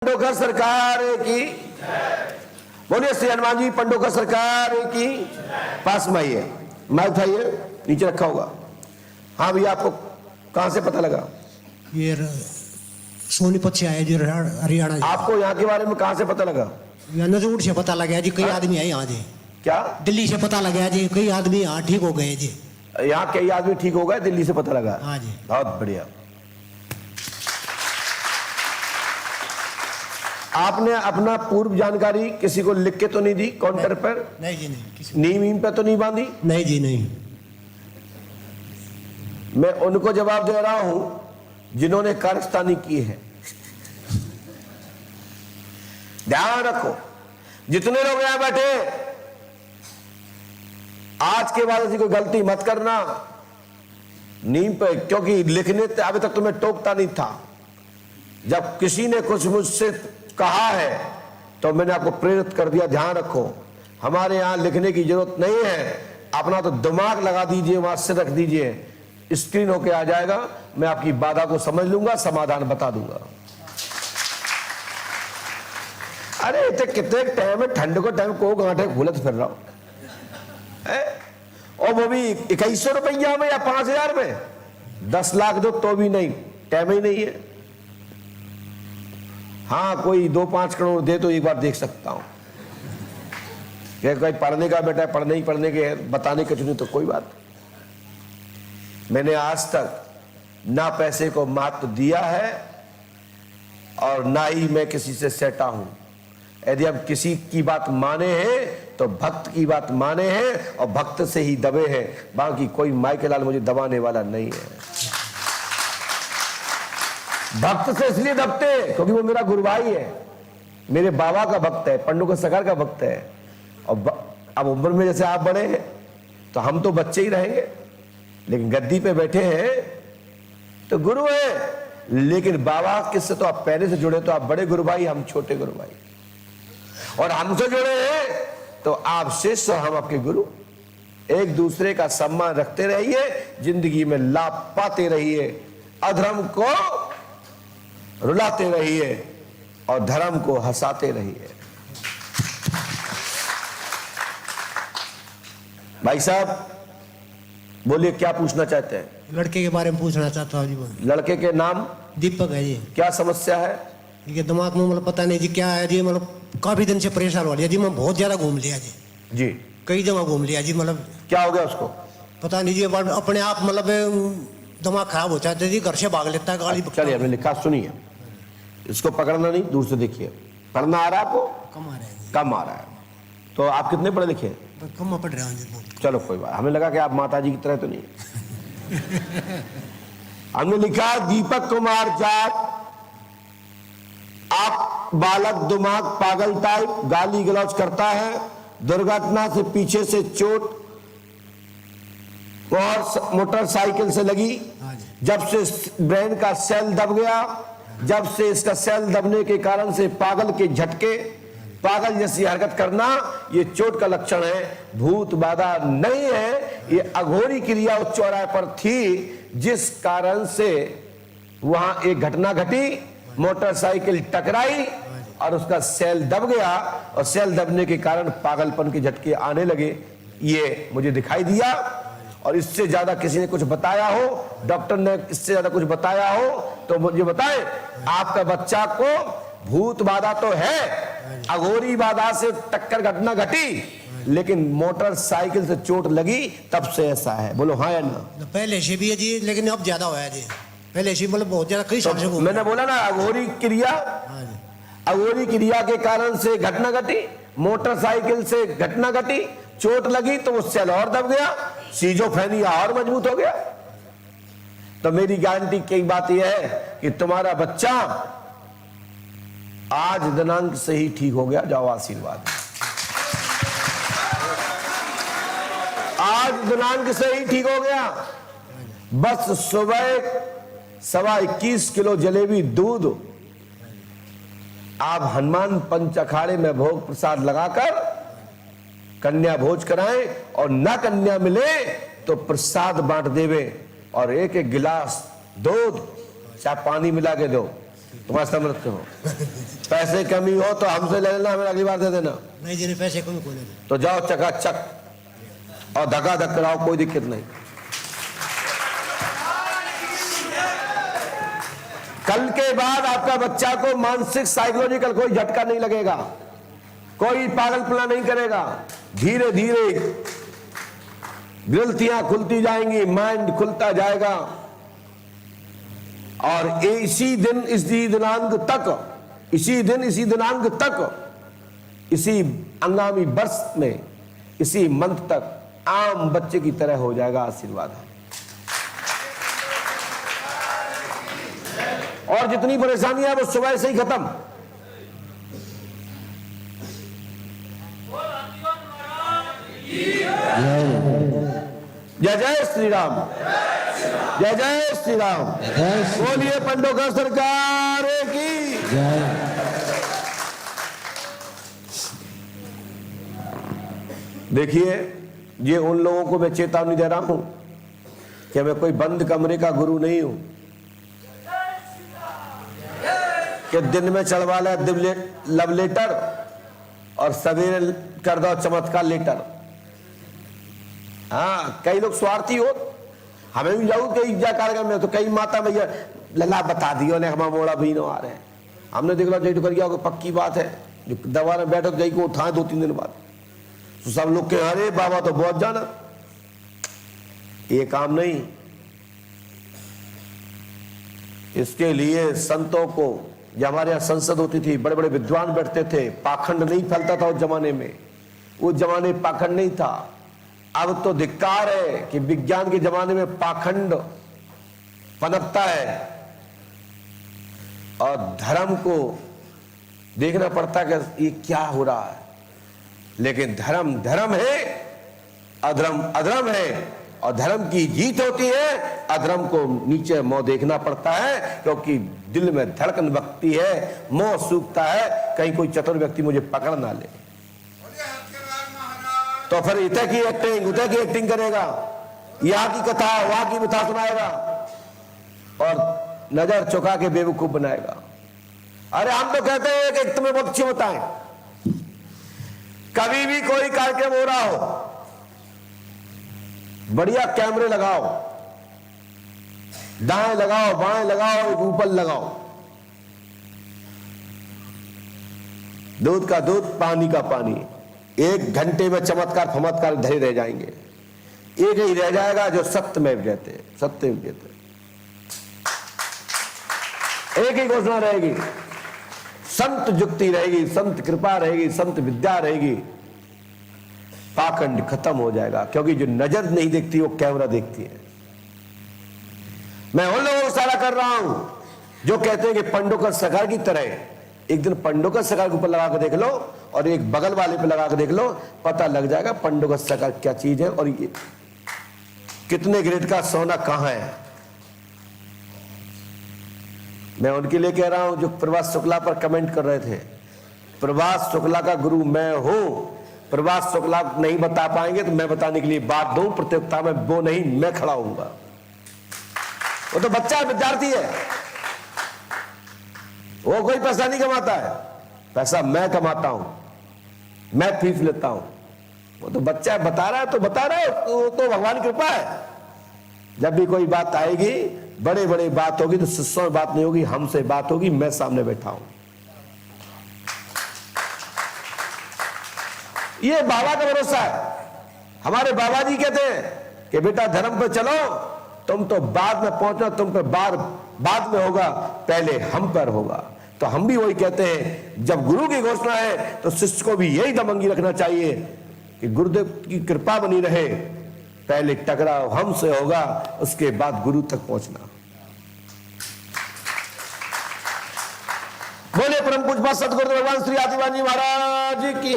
पंडोकर सरकार की बोलिए। श्री हनुमान जी पंडोकर सरकार की। पास में आइए, माइक उठाइए, नीचे रखा होगा। हाँ भैया, आपको कहां से पता लगा? ये सोनीपत से आया जी, हरियाणा। आपको यहाँ के बारे में कहां से पता लगा? नजूर से पता लगा जी, कई आदमी आए यहाँ जी। क्या? दिल्ली से पता लगा जी, कई आदमी यहाँ ठीक हो गए जी। यहाँ कई आदमी ठीक हो गए, दिल्ली से पता लगा? हाँ जी। बहुत बढ़िया। आपने अपना पूर्व जानकारी किसी को लिख के तो नहीं दी काउंटर पर? नहीं जी, नहीं। नीम वीम पे तो नहीं बांधी? नहीं जी, नहीं। मैं उनको जवाब दे रहा हूं जिन्होंने कारस्तानी की है। ध्यान रखो, जितने लोग यहां बैठे, आज के बाद ऐसी कोई गलती मत करना नीम पे, क्योंकि लिखने अभी तक तुम्हें टोकता नहीं था। जब किसी ने कुछ मुझसे कहा है तो मैंने आपको प्रेरित कर दिया। ध्यान रखो, हमारे यहां लिखने की जरूरत नहीं है। अपना तो दिमाग लगा दीजिए, वहां से रख दीजिए, स्क्रीन होके आ जाएगा। मैं आपकी बाधा को समझ लूंगा, समाधान बता दूंगा। अरे इतने कितने टाइम है, ठंड को टाइम को घंटे घूलत फिर रहा हूं, और वो भी 2100 रुपया में या 5000 में। 10 लाख दो तो भी नहीं, टाइम ही नहीं है। हाँ, कोई 2-5 करोड़ दे तो एक बार देख सकता हूं। कोई पढ़ने का बेटा है, पढ़ने ही पढ़ने के बताने के चुने तो कोई बात। मैंने आज तक ना पैसे को महत्व दिया है और ना ही मैं किसी से सेटा हूं। यदि हम किसी की बात माने हैं तो भक्त की बात माने हैं और भक्त से ही दबे हैं। बाकी कोई माइकेलाल मुझे दबाने वाला नहीं है। भक्त से इसलिए दबते हैं क्योंकि वो मेरा गुरु भाई है, मेरे बाबा का भक्त है, पंडोकर सरकार का भक्त है। और अब उम्र में जैसे आप बड़े हैं तो हम तो बच्चे ही रहेंगे, लेकिन गद्दी पे बैठे हैं तो गुरु है। लेकिन बाबा किससे तो आप पहले से जुड़े, तो आप बड़े गुरु भाई, हम छोटे गुरु भाई। और हमसे जुड़े हैं तो आप शिष्य और हम आपके गुरु। एक दूसरे का सम्मान रखते रहिए, जिंदगी में लाभ पाते रहिए, अधर्म को रुलाते रहिए और धर्म को हंसाते रहिए। भाई साहब बोलिए, क्या पूछना चाहते हैं? लड़के के बारे में पूछना चाहता हूँ जी। लड़के के नाम दीपक है जी। क्या समस्या है? ये दिमाग में मतलब पता नहीं जी क्या है जी, मतलब काफी दिन से परेशान हो लिया जी। मैं बहुत ज्यादा घूम लिया जी, जी कई जगह घूम लिया जी। मतलब क्या हो गया उसको? पता नहीं जी, अपने आप मतलब दिमाग खराब हो जाता है जी, घर से भाग लेता है, गाली। चलिए, हमने लिखा, सुनिए। इसको पकड़ना नहीं, दूर से देखिए। पढ़ना आ रहा है आपको? कम आ रहा है। कम आ रहा है। तो आप कितने पढ़े लिखे? कम पढ़ रहा हूँ जी बहुत। चलो कोई बात, हमें लगा कि आप माता जी की तरह तो नहीं। हमने लिखा, दीपक कुमार जाट, आप बालक, दिमाग पागल टाइप, गाली गलौज करता है, दुर्घटना से पीछे से चोट और मोटरसाइकिल से लगी। जब से ब्रेन का सेल दब गया, जब से इसका सेल दबने के कारण से पागल के झटके, पागल जैसी हरकत करना, ये चोट का लक्षण है, भूत बाधा नहीं है। ये अघोरी क्रिया उस चौराहे पर थी, जिस कारण से वहां एक घटना घटी, मोटरसाइकिल टकराई और उसका सेल दब गया, और सेल दबने के कारण पागलपन के झटके आने लगे। ये मुझे दिखाई दिया, और इससे ज्यादा किसी ने कुछ बताया हो, डॉक्टर ने इससे ज्यादा कुछ बताया हो तो मुझे बताएं। आपका बच्चा को भूत बाधा तो है, अघोरी बाधा से टक्कर घटना घटी, लेकिन मोटरसाइकिल से चोट लगी तब से ऐसा है। बोलो हाँ या ना? पहले से भी है जी, लेकिन अब ज्यादा हुआ है जी। पहले से मतलब बहुत ज्यादा, कई साल से तो मैंने बोला ना, अघोरी क्रिया, अघोरी क्रिया के कारण से घटना घटी, मोटरसाइकिल से घटना घटी, चोट लगी तो वो सेल और दब गया, सीजोफ्रेनिया और मजबूत हो गया। तो मेरी गारंटी की बात यह है कि तुम्हारा बच्चा आज दिनांक से ही ठीक हो गया। जाओ, आशीर्वाद। आज दिनांक से ही ठीक हो गया। बस सुबह 21.25 किलो जलेबी दूध आप हनुमान पंच अखाड़े में भोग प्रसाद लगाकर कन्या भोज कराएं, और ना कन्या मिले तो प्रसाद बांट देवे, और एक एक गिलास दूध चाहे पानी मिला के दो, तुम्हारे समर्थ हो। पैसे कमी हो तो हमसे ले लेना, हमें अगली बार दे देना। नहीं जी, पैसे कम को नहीं। तो जाओ चकाचक और धक्का धक कराओ, कोई दिक्कत नहीं। कल के बाद आपका बच्चा को मानसिक साइकोलॉजिकल कोई झटका नहीं लगेगा, कोई पागलपना नहीं करेगा। धीरे धीरे ग्रंथियां खुलती जाएंगी, माइंड खुलता जाएगा। और इसी दिन इसी दिनांक तक इसी आगामी वर्ष में इसी मंथ तक आम बच्चे की तरह हो जाएगा। आशीर्वाद है। और जितनी परेशानियां वो सुबह से ही खत्म। जय जय श्री राम, जय जय श्री राम। बोलिए पंडोकर सरकार की जय। देखिए, ये उन लोगों को मैं चेतावनी दे रहा हूं कि मैं कोई बंद कमरे का गुरु नहीं हूं कि दिन में चढ़वा ले लव लेटर और सवेरे कर दो चमत्कार लेटर। हाँ, कई लोग स्वार्थी हो। हमें भी जाऊ कई जा कार्यक्रम में तो कई माता भैया लला बता दियो ने हम मोड़ा भी न आ रहे हैं। हमने देख लो जय तो करिया, पक्की बात है। जो दवा में बैठो जय को उठाए 2-3 दिन बाद तो सब लोग के अरे बाबा तो बहुत जाना। ये काम नहीं। इसके लिए संतों को, जब हमारे यहाँ संसद होती थी, बड़े बड़े विद्वान बैठते थे, पाखंड नहीं फैलता था उस जमाने में। उस जमाने पाखंड नहीं था। अब तो धिक्कार है कि विज्ञान के जमाने में पाखंड पनपता है और धर्म को देखना पड़ता है कि ये क्या हो रहा है। लेकिन धर्म धर्म है, अधर्म अधर्म है, और धर्म की जीत होती है। अधर्म को नीचे मुंह देखना पड़ता है, क्योंकि दिल में धड़कन बकती है, मुंह सूखता है, कहीं कोई चतुर व्यक्ति मुझे पकड़ ना ले। तो फिर इतने की एक्टिंग करेगा, यहाँ की कथा वहां की मिथा सुनाएगा और नजर चुका के बेवकूफ बनाएगा। अरे हम तो कहते हैं कि तुम्हें बहुत अच्छी बताएं, कभी भी कोई कार्यक्रम हो रहा हो, बढ़िया कैमरे लगाओ, दाएं लगाओ, बाएं लगाओ, ऊपर लगाओ, दूध का दूध, पानी का पानी। 1 घंटे में चमत्कार फमत्कार धरे रह जाएंगे। एक ही रह जाएगा जो सत्य में कहते हैं, सत्य में कहते हैं। एक ही घोषणा रहेगी, संत जुक्ति रहेगी, संत कृपा रहेगी, संत विद्या रहेगी। पाखंड खत्म हो जाएगा, क्योंकि जो नजर नहीं देखती वो कैमरा देखती है। मैं उन लोगों को इशारा कर रहा हूं जो कहते हैं कि पंडोकर सरकार की तरह। एक दिन पंडोकर सरकार के ऊपर लगा कर देख लो और एक बगल वाले पे लगा कर देख लो, पता लग जाएगा पंडोकर सरकार क्या चीज है और ये कितने ग्रेड का सोना कहां है। मैं उनके लिए कह रहा हूं जो प्रभास शुक्ला पर कमेंट कर रहे थे। प्रभास शुक्ला का गुरु मैं हूं। प्रभास शुक्ला नहीं बता पाएंगे तो मैं बताने के लिए बात दूं, प्रतियोगिता में वो नहीं, मैं खड़ा होऊंगा। वो तो बच्चा विद्यार्थी है, वो कोई पैसा नहीं कमाता है, पैसा मैं कमाता हूं, मैं फीस लेता हूं। वो तो बच्चा बता रहा है तो बता रहा है, तो भगवान की कृपा है। जब भी कोई बात आएगी, बड़े बड़े बात होगी तो शिष्यों में बात नहीं होगी, हमसे बात होगी। मैं सामने बैठा हूं। ये बाबा का भरोसा है। हमारे बाबा जी कहते हैं कि बेटा धर्म पर चलो, तुम तो बाद में पहुंचना, तुम पर बाद में होगा, पहले हम पर होगा। तो हम भी वही कहते हैं, जब गुरु की घोषणा है तो शिष्य को भी यही दबंगी रखना चाहिए कि गुरुदेव की कृपा बनी रहे, पहले टकराव हमसे होगा, उसके बाद गुरु तक पहुंचना। बोले परम पूज्य सतगुरु भगवान श्री आदिवान जी महाराज की।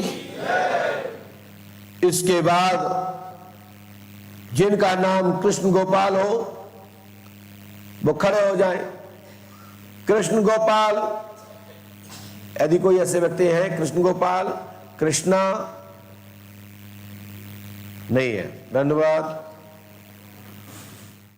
इसके बाद जिनका नाम कृष्ण गोपाल हो वो खड़े हो जाएं। कृष्ण गोपाल, यदि कोई ऐसे व्यक्ति हैं कृष्ण गोपाल, कृष्णा नहीं है, धन्यवाद।